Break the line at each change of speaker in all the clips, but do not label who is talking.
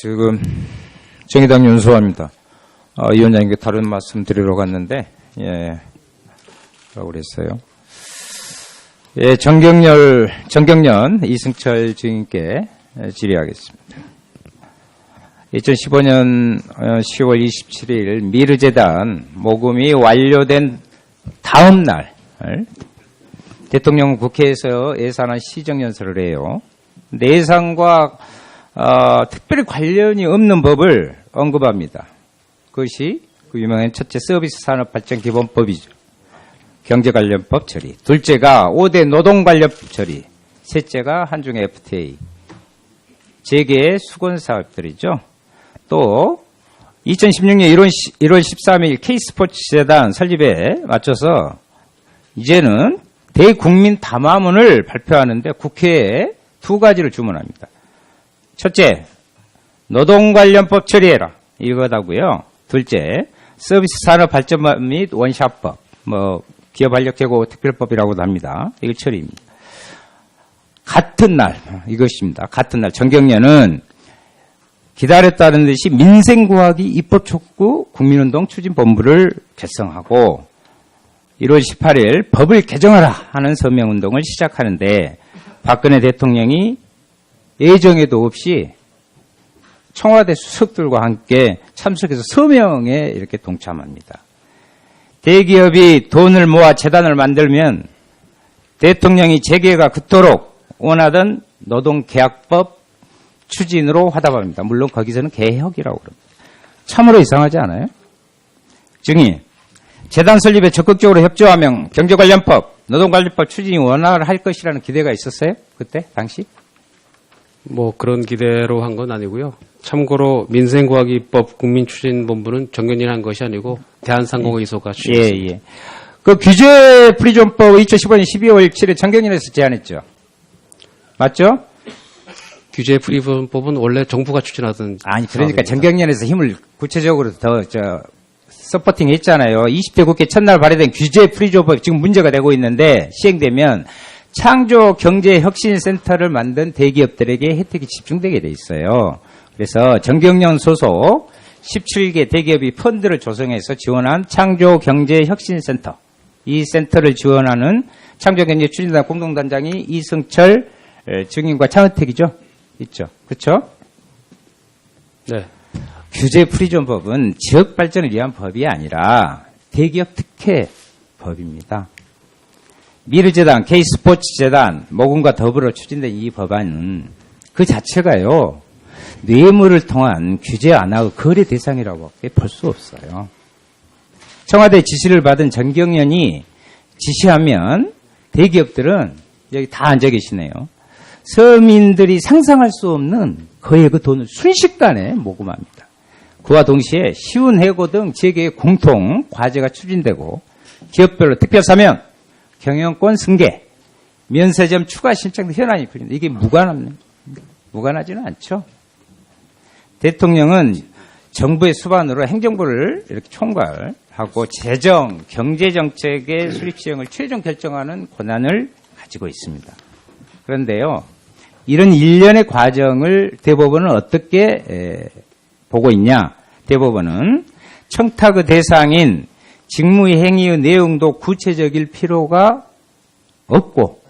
지금 정의당 윤수호입니다. 위원장님께 다른 말씀 드리러 갔는데, 라고 그랬어요. 정경련 이승철 증인께 질의하겠습니다. 2015년 10월 27일 미르재단 모금이 완료된 다음 날 대통령은 국회에서 예산안 시정연설을 해요. 예산과 특별히 관련이 없는 법을 언급합니다. 그것이 그 유명한 첫째 서비스 산업 발전 기본법이죠. 경제 관련법 처리. 둘째가 5대 노동 관련법 처리. 셋째가 한중 FTA. 재계 수건 사업들이죠. 또 2016년 1월 13일 K스포츠 재단 설립에 맞춰서 이제는 대국민 담화문을 발표하는데 국회에 두 가지를 주문합니다. 첫째, 노동 관련법 처리해라. 이거다고요. 둘째, 서비스 산업 발전법 및 원샷법, 기업 활력 제고 특별법이라고도 합니다. 이걸 처리입니다. 같은 날, 이것입니다. 같은 날, 정경련은 기다렸다는 듯이 민생구하기 입법 촉구 국민운동 추진본부를 결성하고 1월 18일 법을 개정하라 하는 서명운동을 시작하는데 박근혜 대통령이 예정에도 없이 청와대 수석들과 함께 참석해서 서명에 이렇게 동참합니다. 대기업이 돈을 모아 재단을 만들면 대통령이 재계가 그토록 원하던 노동계약법 추진으로 화답합니다. 물론 거기서는 개혁이라고 그럽니다. 참으로 이상하지 않아요? 증인, 재단 설립에 적극적으로 협조하면 경제관련법, 노동관련법 추진이 원활할 것이라는 기대가 있었어요? 그때 당시?
그런 기대로 한 건 아니고요. 참고로 민생구하기법 국민추진본부는 정경련이 한 것이 아니고 대한상공회의소가 추진했습니다.
그 규제 프리존법 2015년 12월 7일 정경련에서 제안했죠. 맞죠?
규제 프리존법은 원래 정부가 추진하던
그러니까 정경련에서 힘을 구체적으로 더 서포팅 했잖아요. 20대 국회 첫날 발의된 규제 프리존법 지금 문제가 되고 있는데 시행되면 창조경제혁신센터를 만든 대기업들에게 혜택이 집중되게 돼 있어요. 그래서 정경련 소속 17개 대기업이 펀드를 조성해서 지원한 창조경제혁신센터, 이 센터를 지원하는 창조경제추진단 공동단장이 이승철 증인과 차은택이죠. 있죠. 그렇죠?
네.
규제 프리존법은 지역 발전을 위한 법이 아니라 대기업 특혜 법입니다. 미르재단, K스포츠 재단, 모금과 더불어 추진된 이 법안은 그 자체가요, 뇌물을 통한 규제 완화의 거래 대상이라고 볼 수 없어요. 청와대 지시를 받은 정경련이 지시하면 대기업들은 여기 다 앉아 계시네요. 서민들이 상상할 수 없는 거의 그 돈을 순식간에 모금합니다. 그와 동시에 쉬운 해고 등 재계의 공통 과제가 추진되고 기업별로 특별사면, 경영권 승계, 면세점 추가 신청 등 현안이 풀립니다. 이게 무관하지는 않죠. 대통령은 정부의 수반으로 행정부를 이렇게 총괄하고 재정, 경제정책의 수립 시행을 최종 결정하는 권한을 가지고 있습니다. 그런데요, 이런 일련의 과정을 대법원은 어떻게 보고 있냐? 대법원은 청탁의 대상인 직무의 행위의 내용도 구체적일 필요가 없고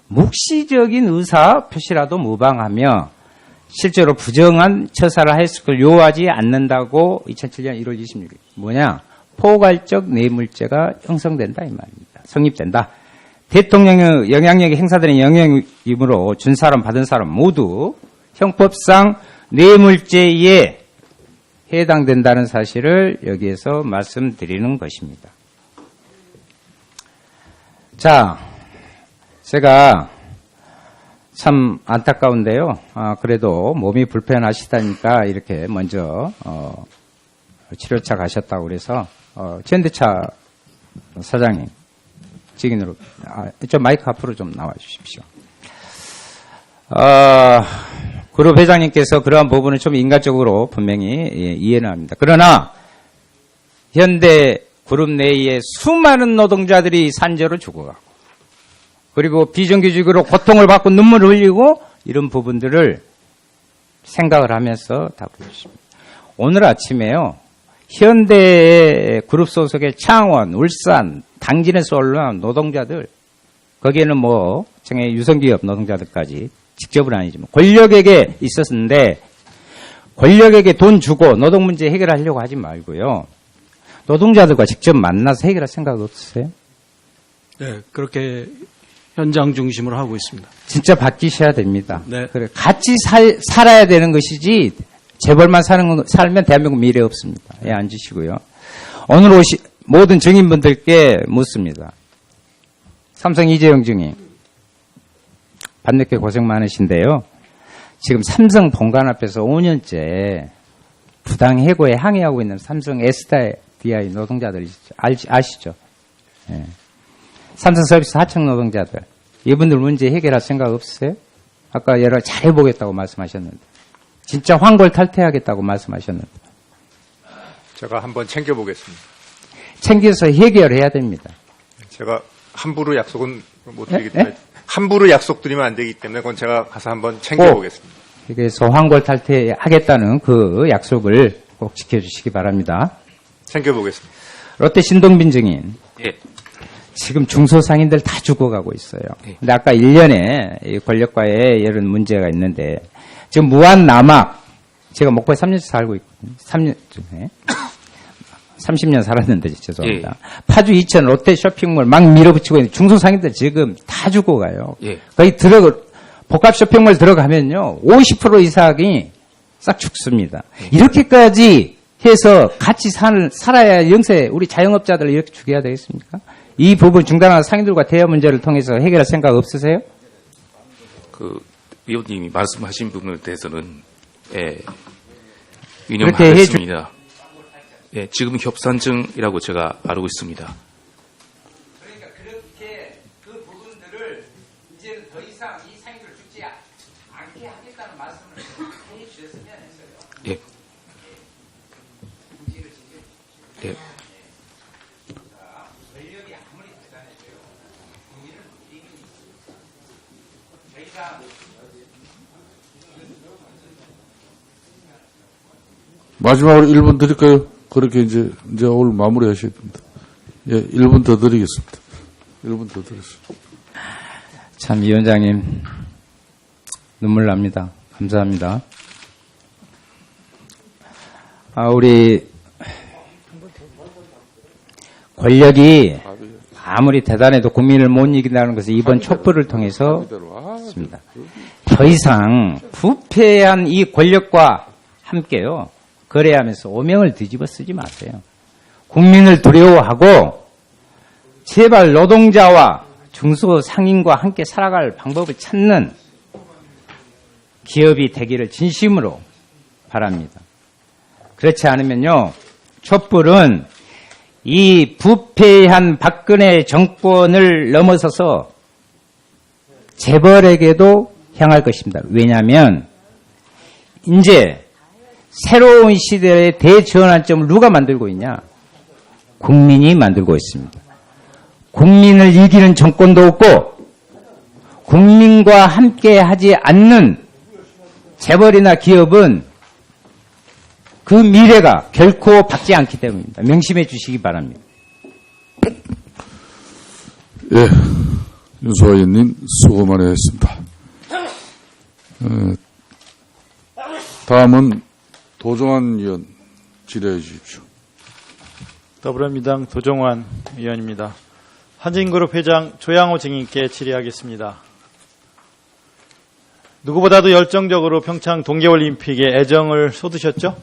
묵시적인 의사 표시라도 무방하며 실제로 부정한 처사를 했을 걸 요하지 않는다고 2007년 1월 26일 포괄적 뇌물죄가 형성된다 이 말입니다. 성립된다. 대통령의 영향력이 행사되는 영향이므로 준 사람 받은 사람 모두 형법상 뇌물죄에 해당된다는 사실을 여기에서 말씀드리는 것입니다. 자, 제가 참 안타까운데요. 그래도 몸이 불편하시다니까 이렇게 먼저 치료차 가셨다고 그래서 현대차 사장님 직인으로 좀 마이크 앞으로 좀 나와 주십시오. 그룹 회장님께서 그러한 부분을 좀 인간적으로 분명히 이해는 합니다. 그러나 현대 그룹 내에 수많은 노동자들이 산재로 죽어가고 그리고 비정규직으로 고통을 받고 눈물을 흘리고 이런 부분들을 생각을 하면서 답해 주십니다. 오늘 아침에요. 현대 그룹 소속의 창원, 울산, 당진에서 올라온 노동자들, 거기에는 뭐 정의 유성기업 노동자들까지 직접은 아니지만 권력에게 있었는데 권력에게 돈 주고 노동 문제 해결하려고 하지 말고요. 노동자들과 직접 만나서 해결할 생각 없으세요?
네, 그렇게 현장 중심으로 하고 있습니다.
진짜 바뀌셔야 됩니다.
네.
그래, 같이 살아야 되는 것이지 재벌만 살면 대한민국 미래 없습니다. 예, 앉으시고요. 오늘 모든 증인분들께 묻습니다. 삼성 이재용 증인. 밤늦게 고생 많으신데요. 지금 삼성 본관 앞에서 5년째 부당 해고에 항의하고 있는 삼성 SDI 노동자들 아시죠? 예. 삼성 서비스 하청 노동자들. 이분들 문제 해결할 생각 없으세요? 아까 여러 잘해보겠다고 말씀하셨는데. 진짜 황골 탈퇴하겠다고 말씀하셨는데.
제가 한번 챙겨보겠습니다.
챙겨서 해결해야 됩니다.
제가 함부로 약속은 못 드리겠지만 함부로 약속드리면 안 되기 때문에 그건 제가 가서 한번 챙겨보겠습니다.
그래서 황골 탈퇴하겠다는 그 약속을 꼭 지켜주시기 바랍니다.
챙겨보겠습니다.
롯데 신동빈 증인.
예.
지금 중소상인들 다 죽어가고 있어요.
예.
근데 아까 1년에 이 권력과의 이런 문제가 있는데 지금 무한 남악 제가 목포에 3년째 살고 있거든요. 3년쯤에 30년 살았는데 죄송합니다.
예.
파주 이천 롯데 쇼핑몰 막 밀어붙이고 있는 중소상인들 지금 다 죽어가요.
예.
거기 복합 쇼핑몰 들어가면요 50% 이상이 싹 죽습니다. 이렇게까지 해서 같이 살아야 영세 우리 자영업자들 이렇게 죽여야 되겠습니까? 이 부분 중단한 상인들과 대화 문제를 통해서 해결할 생각 없으세요?
그 위원님이 말씀하신 부분에 대해서는 예,
그렇게
유념하겠습니다. 예, 지금 협산증이라고 제가 알고 있습니다.
그러니까 그렇게 그 부분들을 이제는 더 이상 이 상인들 죽지 않게 하겠다는 말씀을 해 주셨으면 했어요.
예. 예.
권력이 아무리 대단해도요. 국민은 믿음이 더 이상
마지막으로 1분 드릴까요? 그렇게 이제 오늘 마무리 하셔야 됩니다. 예, 1분 더 드리겠습니다. 1분 더 드리겠습니다.
참, 위원장님, 눈물 납니다. 감사합니다. 우리, 권력이 아무리 대단해도 국민을 못 이긴다는 것을 이번 촛불을 통해서 했습니다. 더 이상 부패한 이 권력과 함께요. 거래하면서 오명을 뒤집어 쓰지 마세요. 국민을 두려워하고 제발 노동자와 중소상인과 함께 살아갈 방법을 찾는 기업이 되기를 진심으로 바랍니다. 그렇지 않으면요. 촛불은 이 부패한 박근혜 정권을 넘어서서 재벌에게도 향할 것입니다. 왜냐하면 이제 새로운 시대의 대전환점을 누가 만들고 있냐? 국민이 만들고 있습니다. 국민을 이기는 정권도 없고 국민과 함께 하지 않는 재벌이나 기업은 그 미래가 결코 밝지 않기 때문입니다. 명심해 주시기 바랍니다.
예, 윤소아 의원님 수고 많이 했습니다. 다음은 도종환 의원 질의해 주십시오.
더불어민주당 도종환 의원입니다. 한진그룹 회장 조양호 증인께 질의하겠습니다. 누구보다도 열정적으로 평창 동계올림픽에 애정을 쏟으셨죠?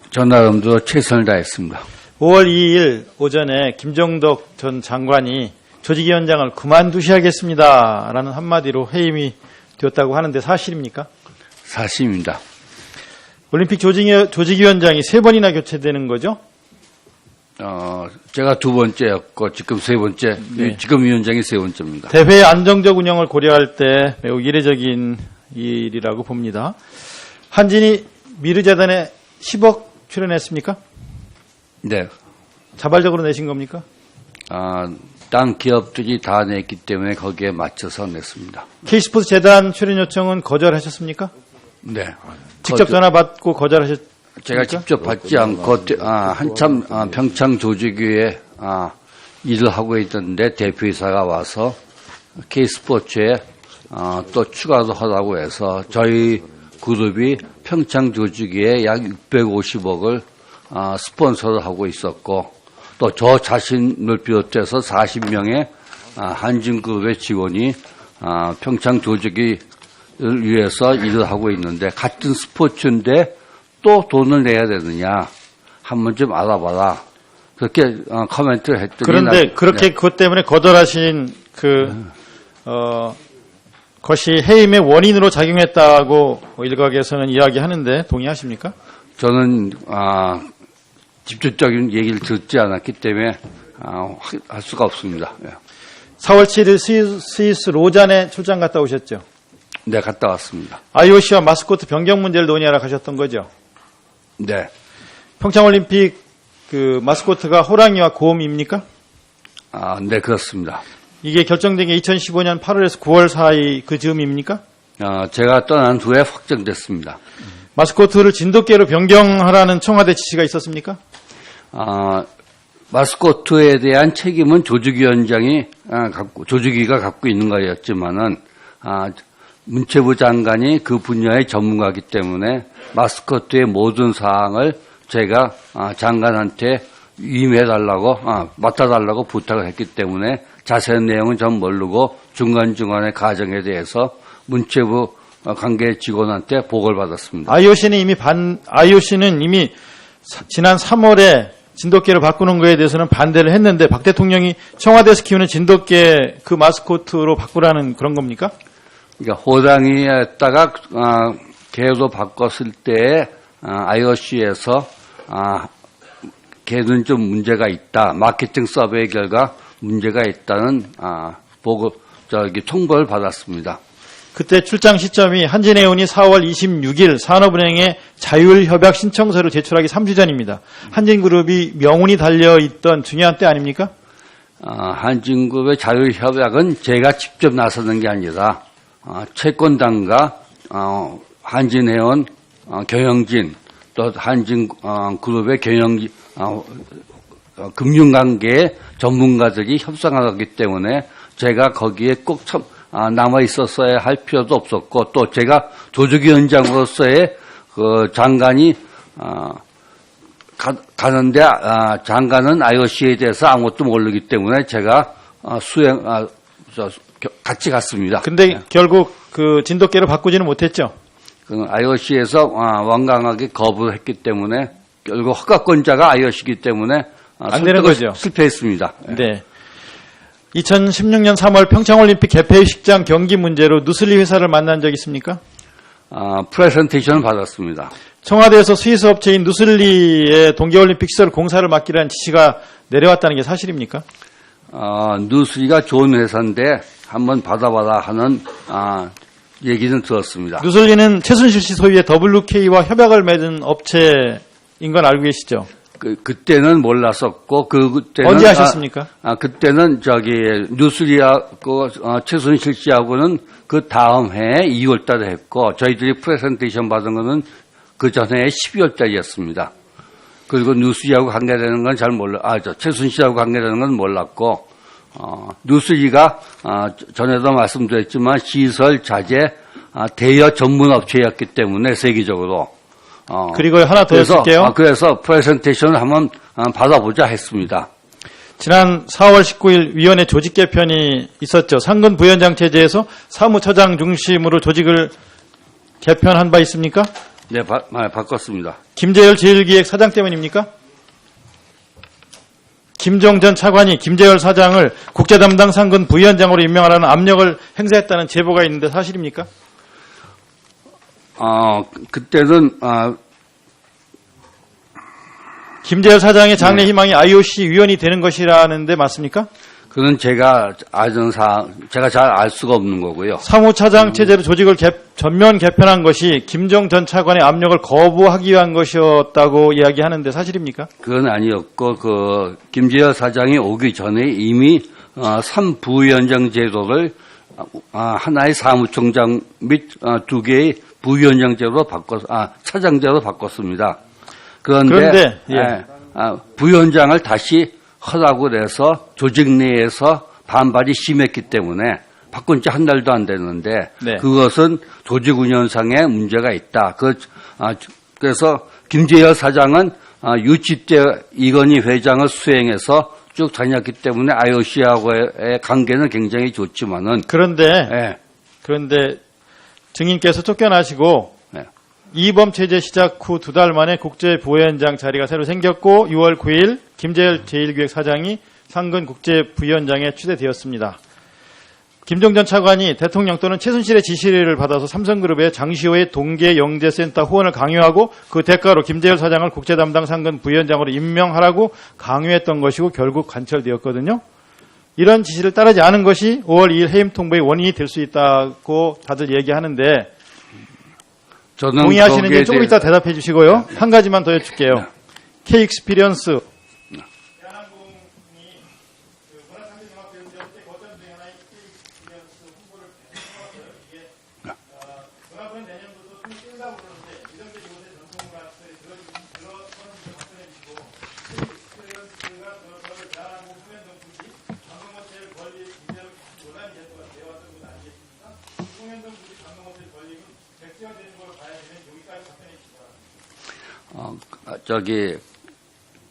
전나름도 최선을 다했습니다.
5월 2일 오전에 김정덕 전 장관이 조직위원장을 그만두셔야겠습니다. 라는 한마디로 해임이 되었다고 하는데 사실입니까?
사실입니다.
올림픽 조직위원장이 3번이나 교체되는 거죠?
제가 2번째였고 지금 3번째,
네.
지금 위원장이 3번째입니다.
대회 안정적 운영을 고려할 때 매우 이례적인 일이라고 봅니다. 한진이 미르재단에 10억 출연했습니까?
네.
자발적으로 내신 겁니까?
딴 기업들이 다 냈기 때문에 거기에 맞춰서 냈습니다.
K스포츠 재단 출연 요청은 거절하셨습니까?
네.
직접 전화 받고 거절하셨습니까?
제가 직접 받지 않고 한참 평창 조직위에 일을 하고 있던데 대표이사가 와서 K스포츠에 또 추가도 하라고 해서 저희 그룹이 평창 조직위에 약 650억을 스폰서를 하고 있었고 또 저 자신을 비롯해서 40명의 한진그룹의 직원이 평창 조직위를 위해서 일을 하고 있는데 같은 스포츠인데 또 돈을 내야 되느냐 한번 좀 알아봐라 그렇게 코멘트를 했더니
그런데 그렇게 그것 때문에 거절하신 것이 해임의 원인으로 작용했다고 일각에서는 이야기하는데 동의하십니까?
저는 직접적인 얘기를 듣지 않았기 때문에 할 수가 없습니다. 예.
4월 7일 스위스 로잔에 출장 갔다 오셨죠?
네, 갔다 왔습니다.
IOC와 마스코트 변경 문제를 논의하러 가셨던 거죠?
네,
평창올림픽 그 마스코트가 호랑이와 곰입니까?
네 그렇습니다.
이게 결정된 게 2015년 8월에서 9월 사이 그 즈음입니까?
제가 떠난 후에 확정됐습니다.
마스코트를 진돗개로 변경하라는 청와대 지시가 있었습니까?
마스코트에 대한 책임은 조직위원장이 조직위가 갖고 있는 거였지만은 문체부 장관이 그 분야의 전문가이기 때문에 마스코트의 모든 사항을 제가 장관한테 위임해달라고 맡아달라고 부탁을 했기 때문에 자세한 내용은 전 모르고 중간중간의 과정에 대해서 문체부 관계 직원한테 보고를 받았습니다.
IOC는 이미 지난 3월에 진돗개를 바꾸는 거에 대해서는 반대를 했는데 박 대통령이 청와대에서 키우는 진돗개 그 마스코트로 바꾸라는 그런 겁니까?
그러니까 호랑이에다가 개로 바꿨을 때 IOC에서 개는 좀 문제가 있다. 마케팅 서베이 결과 문제가 있다는 통보를 받았습니다.
그때 출장 시점이 한진해운이 4월 26일 산업은행에 자율협약 신청서를 제출하기 3주 전입니다. 한진그룹이 명운이 달려있던 중요한 때 아닙니까?
한진그룹의 자율협약은 제가 직접 나서는 게 아니라 채권단과 한진해운 경영진 또 한진그룹의 경영진 금융관계의 전문가들이 협상하기 때문에 제가 거기에 꼭 남아 있었어야 할 필요도 없었고 또 제가 조직위원장으로서의 그 장관이 가는데 장관은 IOC에 대해서 아무것도 모르기 때문에 제가 같이 갔습니다.
근데 결국 그 진돗개로 바꾸지는 못했죠?
IOC에서 완강하게 거부를 했기 때문에 결국 허가권자가 IOC이기 때문에
안 되는 거죠.
실패했습니다.
네. 2016년 3월 평창올림픽 개폐식장 경기 문제로 누슬리 회사를 만난 적 있습니까?
프레젠테이션을 받았습니다.
청와대에서 스위스 업체인 누슬리의 동계올림픽 시설 공사를 맡기라는 지시가 내려왔다는 게 사실입니까?
누슬리가 좋은 회사인데 한번 받아봐라 하는 얘기는 들었습니다.
누슬리는 최순실 씨 소유의 WK와 협약을 맺은 업체인 건 알고 계시죠?
그때는 몰랐었고 그때는
언제 하셨습니까?
그때는 누슬리하고 최순실 씨하고는 그 다음 해에 2월달에 했고 저희들이 프레젠테이션 받은 거는 그 전에 12월달이었습니다. 그리고 누슬리하고 관계되는 건 잘 최순실하고 관계되는 건 몰랐고 누슬리가 전에도 말씀드렸지만 시설 자재 대여 전문 업체였기 때문에 세계적으로.
그리고 하나 더 여쭐게요.
그래서 프레젠테이션을 한번 받아보자 했습니다.
지난 4월 19일 위원회 조직 개편이 있었죠. 상근 부위원장 체제에서 사무처장 중심으로 조직을 개편한 바 있습니까?
네, 바꿨습니다.
김재열 제일기획 사장 때문입니까? 김종 전 차관이 김재열 사장을 국제 담당 상근 부위원장으로 임명하라는 압력을 행사했다는 제보가 있는데 사실입니까?
그때는
김재열 사장의 장래 희망이 IOC 위원이 되는 것이라는데 맞습니까?
그건 제가 잘 알 수가 없는 거고요.
사무차장 체제로 조직을 전면 개편한 것이 김종 전 차관의 압력을 거부하기 위한 것이었다고 이야기하는데 사실입니까?
그건 아니었고 김재열 사장이 오기 전에 이미 3부위원장 제도를 하나의 사무총장 및 2개의 부위원장 제도로 차장제로 바꿨습니다. 그런데
예.
부위원장을 다시 하라고 해서 조직 내에서 반발이 심했기 때문에 바꾼 지 한 달도 안 됐는데
네.
그것은 조직 운영상에 문제가 있다. 그래서 김재열 사장은 유치 때 이건희 회장을 수행해서 쭉 다녔기 때문에 IOC하고의 관계는 굉장히 좋지만은
그런데 증인께서 쫓겨나시고
네.
이범 체제 시작 후 2달 만에 국제부위원장 자리가 새로 생겼고 6월 9일 김재열 제1기획사장이 상근 국제부위원장에 추대되었습니다. 김종전 차관이 대통령 또는 최순실의 지시를 받아서 삼성그룹의 장시호의 동계영재센터 후원을 강요하고 그 대가로 김재열 사장을 국제담당 상근 부위원장으로 임명하라고 강요했던 것이고 결국 관철되었거든요. 이런 지시를 따르지 않은 것이 5월 2일 해임 통보의 원인이 될 수 있다고 다들 얘기하는데
저는
동의하시는지 조금 이따 대답해 주시고요. 한 가지만 더 여쭐게요. K-익스피리언스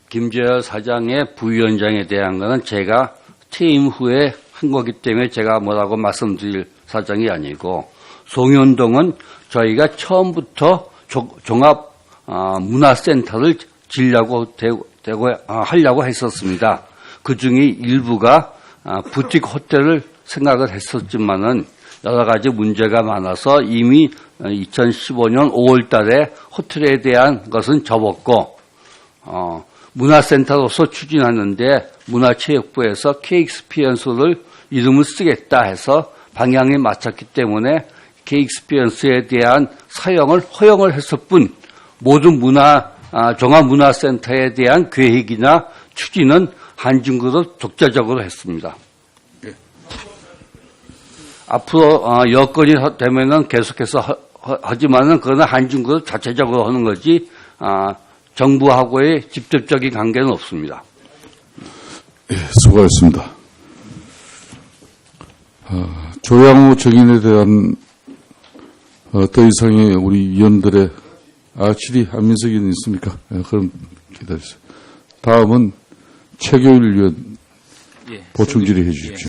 김재열 사장의 부위원장에 대한 거는 제가 퇴임 후에 한 거기 때문에 제가 뭐라고 말씀드릴 사정이 아니고 송현동은 저희가 처음부터 종합 문화센터를 하려고 했었습니다. 그 중에 일부가 부티크 호텔을 생각을 했었지만은 여러 가지 문제가 많아서 이미 2015년 5월 달에 호텔에 대한 것은 접었고, 문화센터로서 추진하는데 문화체육부에서 K-익스피리언스를 이름을 쓰겠다 해서 방향이 맞췄기 때문에 K-익스피리언스에 대한 사용을 허용을 했을 뿐 모든 종합문화센터에 대한 계획이나 추진은 한진그룹 독자적으로 했습니다. 앞으로 여건이 되면은 계속해서 하지만은 그거는 한진그룹 자체적으로 하는 거지 정부하고의 직접적인 관계는 없습니다.
예, 수고하셨습니다. 조양호 증인에 대한 더 이상의 우리 위원들의 질의 안민석 의원 있습니까? 예, 그럼 기다리세요. 다음은 최교일 위원 보충 질의해 주십시오.